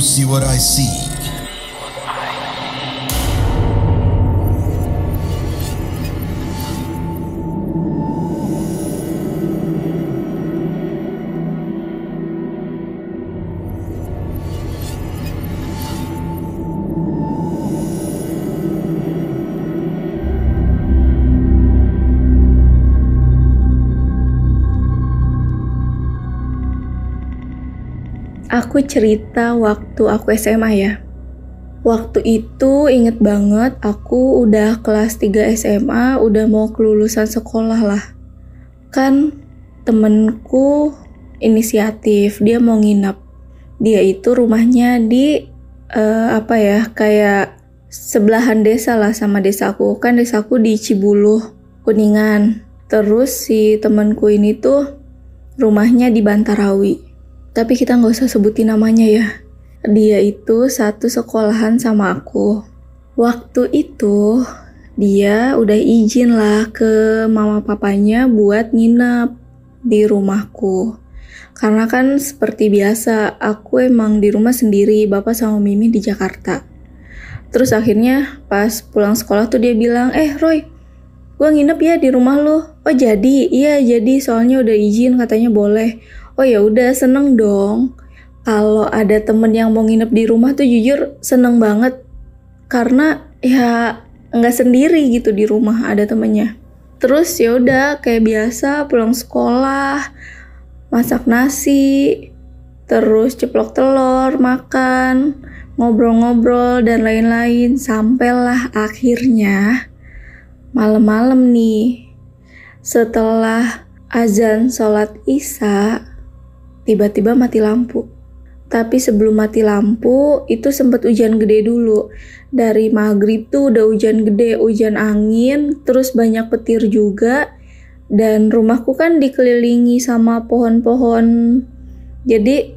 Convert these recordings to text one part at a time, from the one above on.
see what I see? Aku cerita waktu aku SMA ya. Waktu itu inget banget aku udah kelas 3 SMA, udah mau kelulusan sekolah lah. Kan temenku inisiatif, dia mau nginep. Dia itu rumahnya di kayak sebelahan desa lah sama desaku. Kan desaku di Cibuluh, Kuningan. Terus si temenku ini tuh rumahnya di Bantarawi. Tapi kita nggak usah sebutin namanya ya. Dia itu satu sekolahan sama aku. Waktu itu dia udah izin lah ke mama papanya buat nginep di rumahku. Karena kan seperti biasa, aku emang di rumah sendiri, bapak sama Mimi di Jakarta. Terus akhirnya pas pulang sekolah tuh dia bilang, Roy, gue nginep ya di rumah lu. Oh jadi? Iya jadi, soalnya udah izin katanya boleh. Oh ya udah, seneng dong. Kalau ada temen yang mau nginep di rumah tuh jujur seneng banget. Karena ya nggak sendiri gitu di rumah, ada temennya. Terus ya udah kayak biasa pulang sekolah, masak nasi, terus ceplok telur, makan, ngobrol-ngobrol dan lain-lain. Sampailah akhirnya malam-malam nih, setelah azan sholat Isya, tiba-tiba mati lampu. Tapi sebelum mati lampu, itu sempat hujan gede dulu. Dari maghrib tuh udah hujan gede, hujan angin, terus banyak petir juga. Dan rumahku kan dikelilingi sama pohon-pohon. Jadi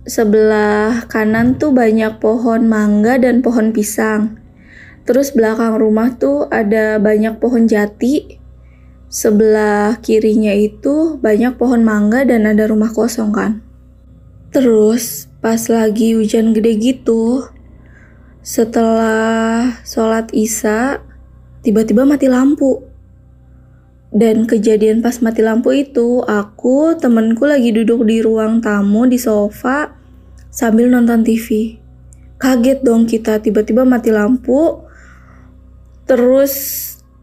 sebelah kanan tuh banyak pohon mangga dan pohon pisang. Terus belakang rumah tuh ada banyak pohon jati. Sebelah kirinya itu banyak pohon mangga dan ada rumah kosong kan. Terus pas lagi hujan gede gitu, setelah sholat Isya, tiba-tiba mati lampu. Dan kejadian pas mati lampu itu, aku, temenku lagi duduk di ruang tamu di sofa sambil nonton TV. Kaget dong kita, tiba-tiba mati lampu. Terus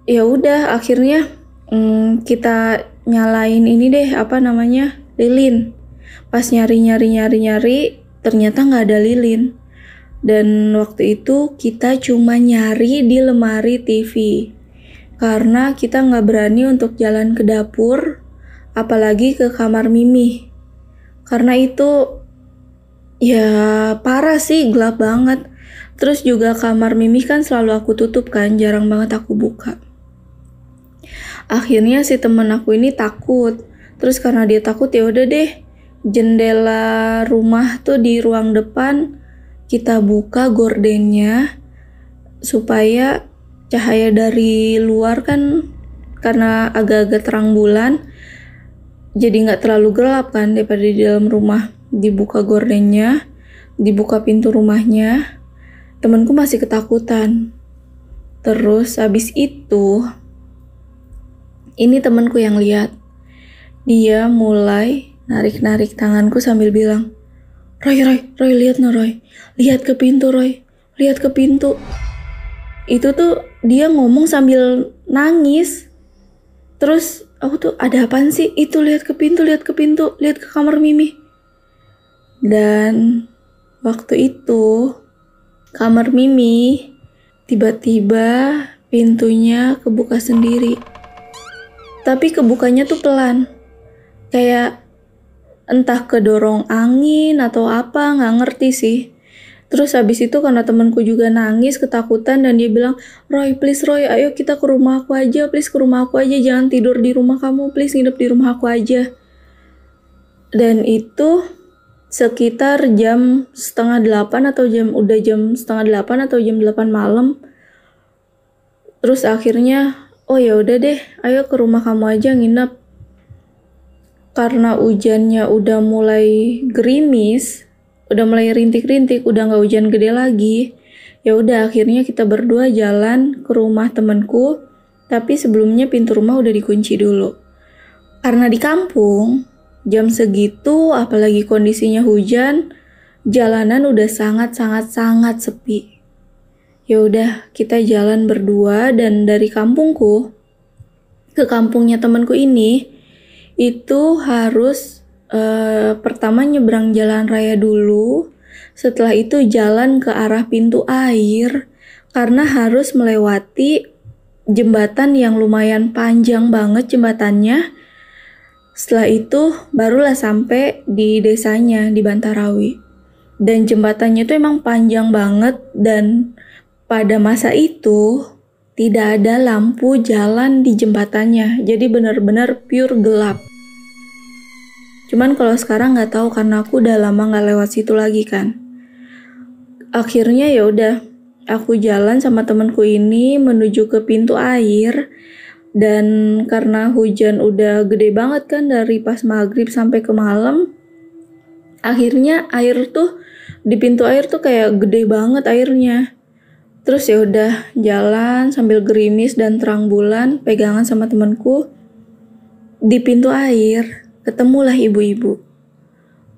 ya udah akhirnya kita nyalain ini deh, lilin. Pas nyari, ternyata nggak ada lilin. Dan waktu itu kita cuma nyari di lemari TV. Karena kita nggak berani untuk jalan ke dapur, apalagi ke kamar Mimi. Karena itu ya parah sih, gelap banget. Terus juga kamar Mimi kan selalu aku tutup kan, jarang banget aku buka. Akhirnya si temen aku ini takut. Terus karena dia takut ya udah deh, jendela rumah tuh di ruang depan kita buka gordennya supaya cahaya dari luar kan, karena agak-agak terang bulan, jadi nggak terlalu gelap kan daripada di dalam rumah. Dibuka gordennya, dibuka pintu rumahnya. Temenku masih ketakutan. Terus abis itu ini temenku yang lihat. Dia mulai narik-narik tanganku sambil bilang, Roy, lihat no Roy. Lihat ke pintu Roy. Lihat ke pintu. Itu tuh dia ngomong sambil nangis. Terus aku tuh, ada apaan sih? Itu lihat ke pintu, lihat ke kamar Mimi. Dan waktu itu kamar Mimi tiba-tiba pintunya kebuka sendiri. Tapi kebukanya tuh pelan. Kayak entah kedorong angin atau apa, nggak ngerti sih. Terus habis itu karena temanku juga nangis ketakutan dan dia bilang, Roy, please Roy, ayo kita ke rumah aku aja, please ke rumah aku aja, jangan tidur di rumah kamu, please nginep di rumah aku aja. Dan itu sekitar jam 7:30 atau jam 7:30 atau jam 8 malam. Terus akhirnya, oh ya udah deh, ayo ke rumah kamu aja nginep. Karena hujannya udah mulai gerimis, udah mulai rintik-rintik, udah nggak hujan gede lagi. Ya udah akhirnya kita berdua jalan ke rumah temanku, tapi sebelumnya pintu rumah udah dikunci dulu. Karena di kampung, jam segitu apalagi kondisinya hujan, jalanan udah sangat sepi. Ya udah, kita jalan berdua dan dari kampungku ke kampungnya temanku ini itu harus pertama nyebrang jalan raya dulu, setelah itu jalan ke arah pintu air karena harus melewati jembatan yang lumayan panjang banget jembatannya. Setelah itu barulah sampai di desanya di Bantarawi. Dan jembatannya itu emang panjang banget dan pada masa itu tidak ada lampu jalan di jembatannya. Jadi benar-benar pure gelap. Cuman kalau sekarang nggak tahu karena aku udah lama nggak lewat situ lagi kan. Akhirnya ya udah, aku jalan sama temanku ini menuju ke pintu air dan karena hujan udah gede banget kan dari pas maghrib sampai ke malam, akhirnya air tuh di pintu air tuh kayak gede banget airnya. Terus ya udah jalan sambil gerimis dan terang bulan, pegangan sama temanku di pintu air. Ketemulah ibu-ibu.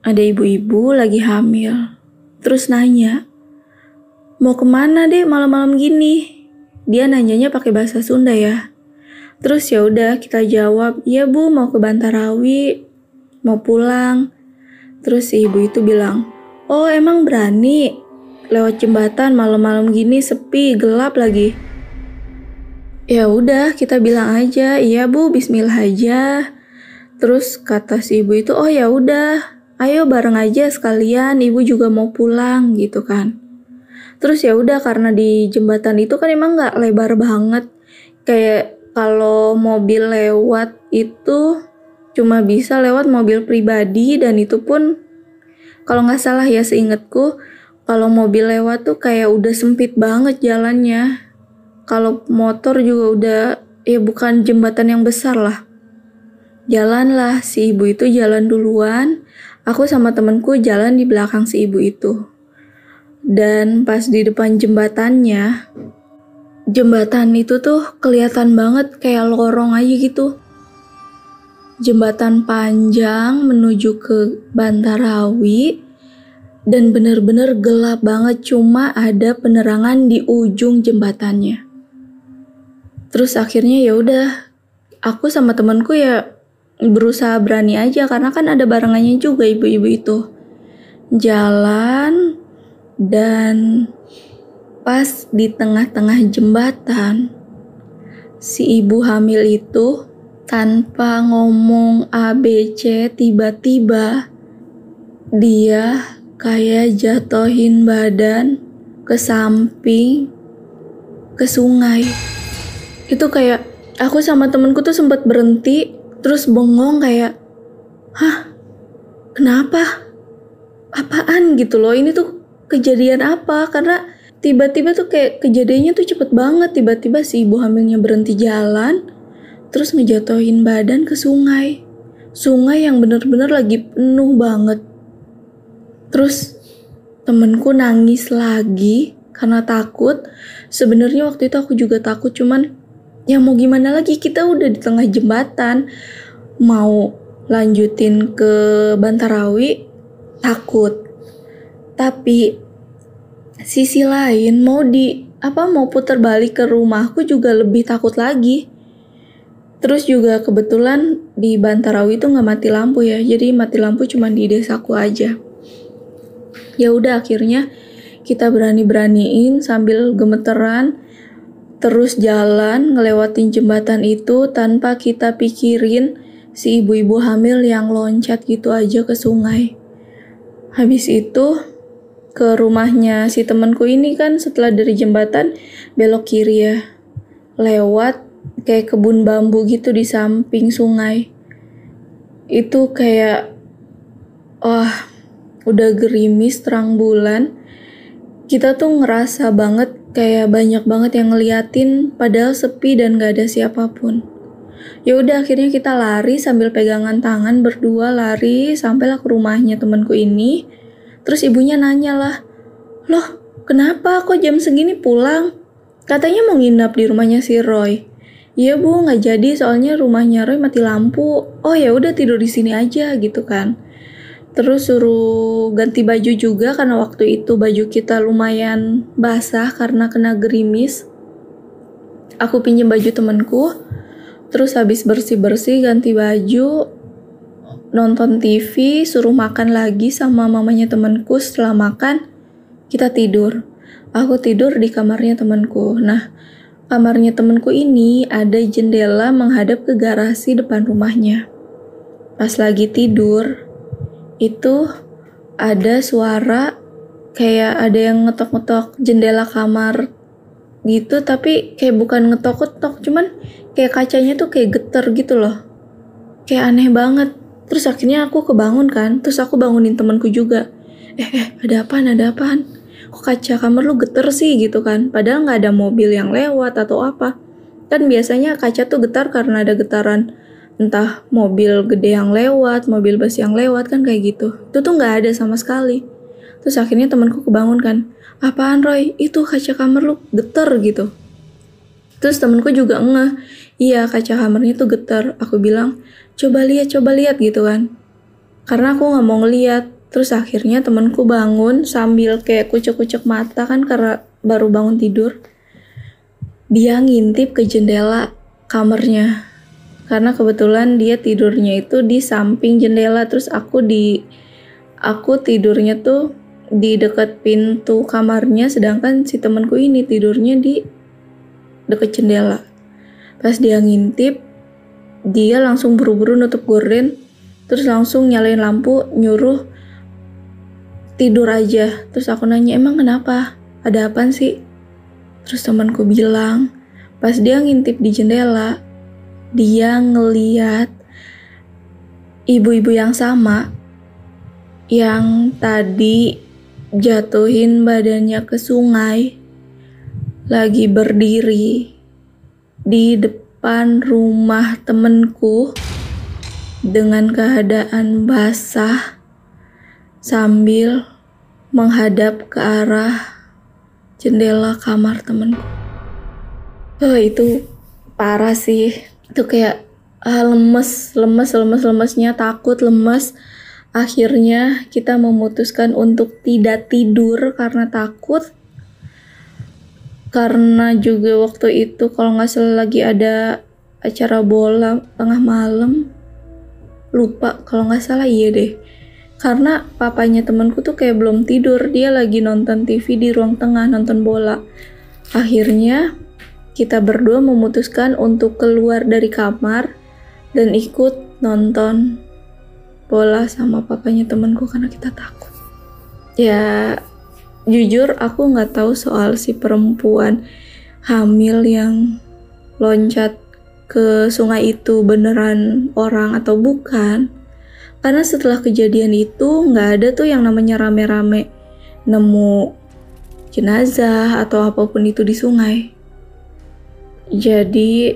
Ada ibu-ibu lagi hamil. Terus nanya, mau kemana dek malam-malam gini? Dia nanyanya pakai bahasa Sunda ya. Terus ya udah kita jawab, iya bu mau ke Bantarawi, mau pulang. Terus si ibu itu bilang, oh emang berani? Lewat jembatan malam-malam gini sepi, gelap lagi. Ya udah kita bilang aja, iya bu bismillah aja. Terus kata si ibu itu, oh ya udah, ayo bareng aja sekalian, ibu juga mau pulang gitu kan. Terus ya udah karena di jembatan itu kan emang nggak lebar banget, kayak kalau mobil lewat itu cuma bisa lewat mobil pribadi dan itu pun kalau nggak salah ya seingatku, kalau mobil lewat tuh kayak udah sempit banget jalannya. Kalau motor juga udah ya bukan jembatan yang besar lah. Jalanlah, si ibu itu jalan duluan, aku sama temenku jalan di belakang si ibu itu. Dan pas di depan jembatannya, jembatan itu tuh kelihatan banget kayak lorong aja gitu. Jembatan panjang menuju ke Bantarawi dan bener-bener gelap banget, cuma ada penerangan di ujung jembatannya. Terus akhirnya ya udah, aku sama temenku ya berusaha berani aja karena kan ada barengannya juga ibu-ibu itu. Jalan dan pas di tengah-tengah jembatan si ibu hamil itu tanpa ngomong ABC tiba-tiba dia kayak jatohin badan ke samping ke sungai. Itu kayak aku sama temenku tuh sempat berhenti terus bengong kayak, hah? Kenapa? Apaan gitu loh, ini tuh kejadian apa? Karena tiba-tiba tuh kayak kejadiannya tuh cepet banget. Tiba-tiba si ibu hamilnya berhenti jalan, terus ngejatuhin badan ke sungai. Sungai yang bener-bener lagi penuh banget. Terus temenku nangis lagi karena takut. Sebenarnya waktu itu aku juga takut, cuman ya mau gimana lagi, kita udah di tengah jembatan, mau lanjutin ke Bantarawi takut. Tapi sisi lain mau putar balik ke rumahku juga lebih takut lagi. Terus juga kebetulan di Bantarawi itu nggak mati lampu ya, jadi mati lampu cuma di desaku aja. Ya udah akhirnya kita berani-beraniin sambil gemeteran. Terus jalan ngelewatin jembatan itu tanpa kita pikirin si ibu-ibu hamil yang loncat gitu aja ke sungai. Habis itu ke rumahnya si temanku ini kan setelah dari jembatan belok kiri ya. Lewat kayak kebun bambu gitu di samping sungai. Itu kayak udah gerimis terang bulan. Kita tuh ngerasa banget kayak banyak banget yang ngeliatin padahal sepi dan gak ada siapapun. Ya udah akhirnya kita lari sambil pegangan tangan berdua, lari sampailah ke rumahnya temanku ini. Terus ibunya nanya lah, "Loh, kenapa kok jam segini pulang? Katanya mau nginap di rumahnya si Roy." "Iya Bu, nggak jadi soalnya rumahnya Roy mati lampu." "Oh ya udah tidur di sini aja," gitu kan. Terus suruh ganti baju juga karena waktu itu baju kita lumayan basah karena kena gerimis. Aku pinjam baju temanku, terus habis bersih-bersih ganti baju, nonton TV, suruh makan lagi sama mamanya temanku. Setelah makan, kita tidur. Aku tidur di kamarnya temanku. Nah, kamarnya temanku ini ada jendela menghadap ke garasi depan rumahnya. Pas lagi tidur, itu ada suara kayak ada yang ngetok-ngetok jendela kamar gitu, tapi kayak bukan ngetok-ngetok, cuman kayak kacanya tuh kayak getar gitu loh. Kayak aneh banget. Terus akhirnya aku kebangun kan, terus aku bangunin temanku juga. Ada apaan? Kok kaca kamar lu getar sih gitu kan? Padahal nggak ada mobil yang lewat atau apa. Kan biasanya kaca tuh getar karena ada getaran entah mobil gede yang lewat, mobil bus yang lewat kan kayak gitu. Itu tuh nggak ada sama sekali. Terus akhirnya temanku kebangun kan, "Apaan Roy? Itu kaca kamar lu getar gitu." Terus temanku juga ngeh, "Iya kaca kamarnya tuh getar." Aku bilang, coba lihat gitu kan. Karena aku nggak mau ngeliat. Terus akhirnya temanku bangun sambil kayak kucek-kucek mata kan karena baru bangun tidur. Dia ngintip ke jendela kamarnya. Karena kebetulan dia tidurnya itu di samping jendela, terus aku tidurnya tuh di dekat pintu kamarnya, sedangkan si temanku ini tidurnya di dekat jendela. Pas dia ngintip, dia langsung buru-buru nutup gorden, terus langsung nyalain lampu, nyuruh tidur aja. Terus aku nanya, "Emang kenapa? Ada apaan sih?" Terus temanku bilang, pas dia ngintip di jendela, dia ngeliat ibu-ibu yang sama yang tadi jatuhin badannya ke sungai lagi berdiri di depan rumah temenku dengan keadaan basah sambil menghadap ke arah jendela kamar temenku. Itu parah sih. Itu kayak lemesnya, takut, lemes. Akhirnya kita memutuskan untuk tidak tidur karena takut. Karena juga waktu itu kalau nggak salah lagi ada acara bola tengah malam. Lupa, kalau nggak salah iya deh. Karena papanya temanku tuh kayak belum tidur. Dia lagi nonton TV di ruang tengah, nonton bola. Akhirnya kita berdua memutuskan untuk keluar dari kamar dan ikut nonton bola sama papanya temanku karena kita takut. Ya, jujur aku nggak tahu soal si perempuan hamil yang loncat ke sungai itu beneran orang atau bukan. Karena setelah kejadian itu nggak ada tuh yang namanya rame-rame nemu jenazah atau apapun itu di sungai. Jadi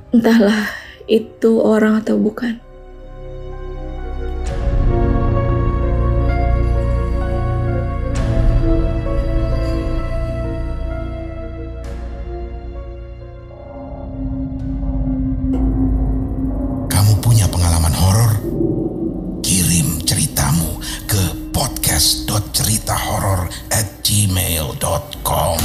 entahlah itu orang atau bukan. Kamu punya pengalaman horor? Kirim ceritamu ke podcast.ceritahoror@gmail.com.